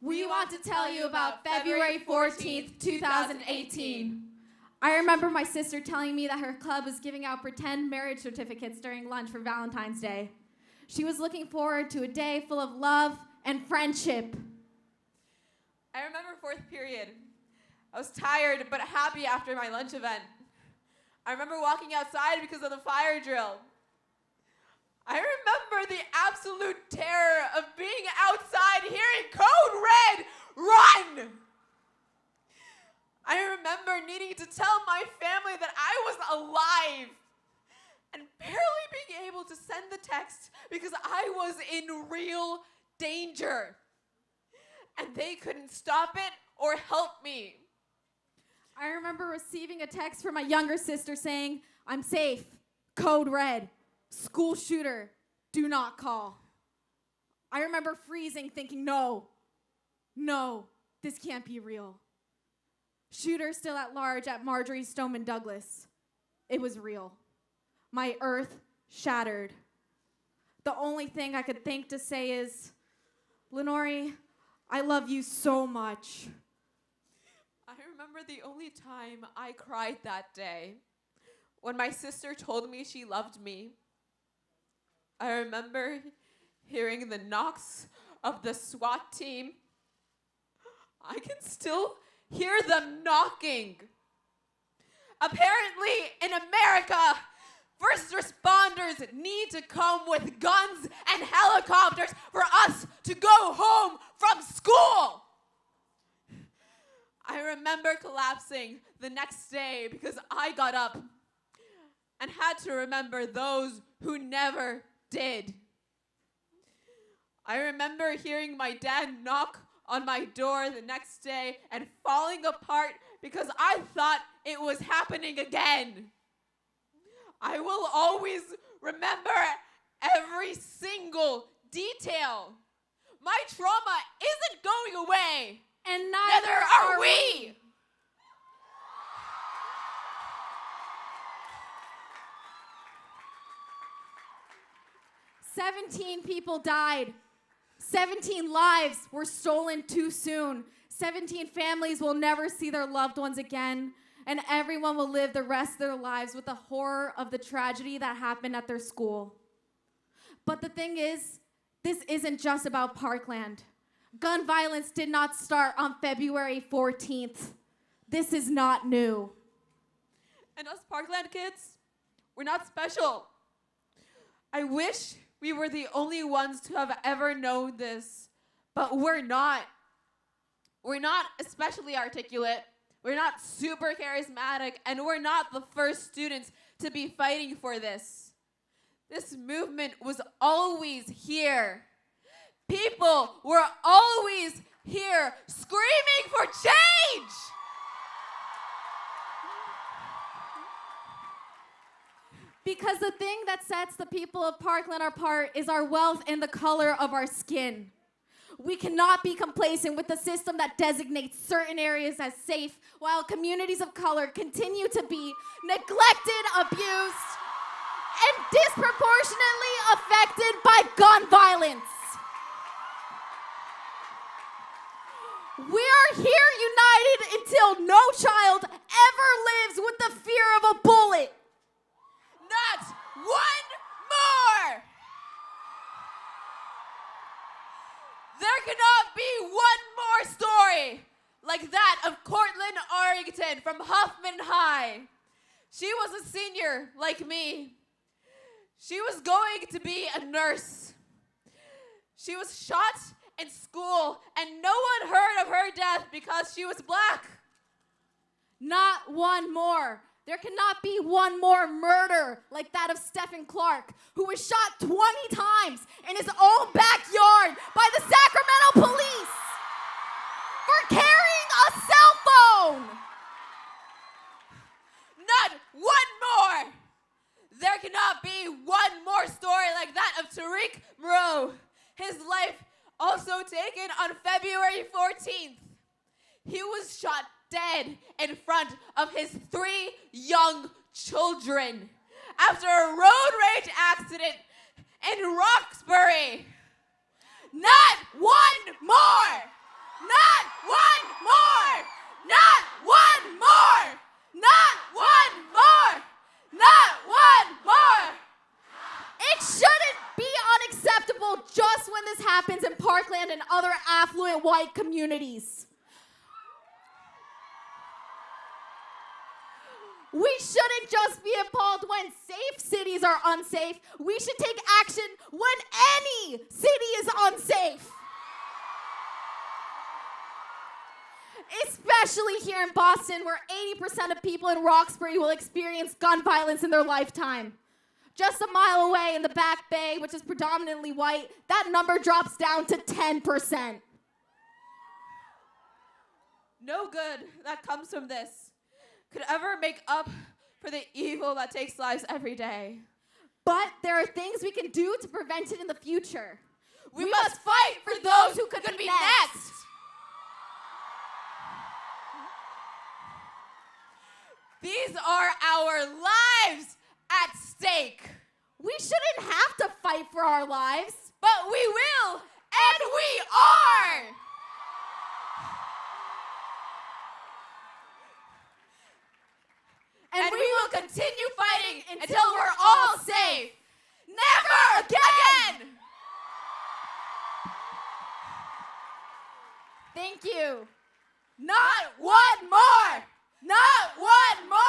We want to tell you about February 14th, 2018. I remember my sister telling me that her club was giving out pretend marriage certificates during lunch for Valentine's Day. She was looking forward to a day full of love and friendship. I remember fourth period. I was tired but happy after my lunch event. I remember walking outside because of the fire drill. I remember the absolute terror of being outside hearing code red, run! I remember needing to tell my family that I was alive and barely being able to send the text because I was in real danger. And they couldn't stop it or help me. I remember receiving a text from my younger sister saying, "I'm safe, code red, school shooter, do not call." I remember freezing thinking, no, this can't be real. Shooter still at large at Marjory, Stoneman, Douglas. It was real. My earth shattered. The only thing I could think to say is, Leonor, I love you so much. I remember the only time I cried that day when my sister told me she loved me. I remember hearing the knocks of the SWAT team. I can still hear them knocking. Apparently, in America, first responders need to come with guns and helicopters for us to go home from school. I remember collapsing the next day because I got up and had to remember those who never did. I remember hearing my dad knock on my door the next day and falling apart because I thought it was happening again. I will always remember every single detail. My trauma isn't going away. And neither are we. 17 people died. 17 lives were stolen too soon. 17 families will never see their loved ones again. And everyone will live the rest of their lives with the horror of the tragedy that happened at their school. But the thing is, this isn't just about Parkland. Gun violence did not start on February 14th. This is not new. And us Parkland kids, we're not special. I wish we were the only ones to have ever known this, but we're not. We're not especially articulate. We're not super charismatic, and we're not the first students to be fighting for this. This movement was always here. People were always here screaming for change. Because the thing that sets the people of Parkland apart is our wealth and the color of our skin. We cannot be complacent with a system that designates certain areas as safe while communities of color continue to be neglected, abused, and disproportionately affected by gun violence. We are here united until no child ever lives with the fear of a bullet. Not one more! There cannot be one more story like that of Cortland Arrington from Huffman High. She was a senior like me. She was going to be a nurse. She was shot in school and no one heard of her death because she was black. Not one more. There cannot be one more murder like that of Stephen Clark, who was shot 20 times in his own backyard by the Sacramento police for carrying a cell phone. Not one more. There cannot be one more story like that of Tariq Moreau. His life also taken on February 14th. He was shot dead in front of his 3 young children after a road rage accident in Roxbury. Not one more! Parkland and other affluent white communities. We shouldn't just be appalled when safe cities are unsafe. We should take action when any city is unsafe. Especially here in Boston, where 80% of people in Roxbury will experience gun violence in their lifetime. Just a mile away in the Back Bay, which is predominantly white, that number drops down to 10%. No good that comes from this could ever make up for the evil that takes lives every day. But there are things we can do to prevent it in the future. We must fight for those who could be next. These are our lives at stake. We shouldn't have to fight for our lives. But we will, and we are. And we will continue fighting until we're all safe. Never again! Thank you. Not one more! Not one more!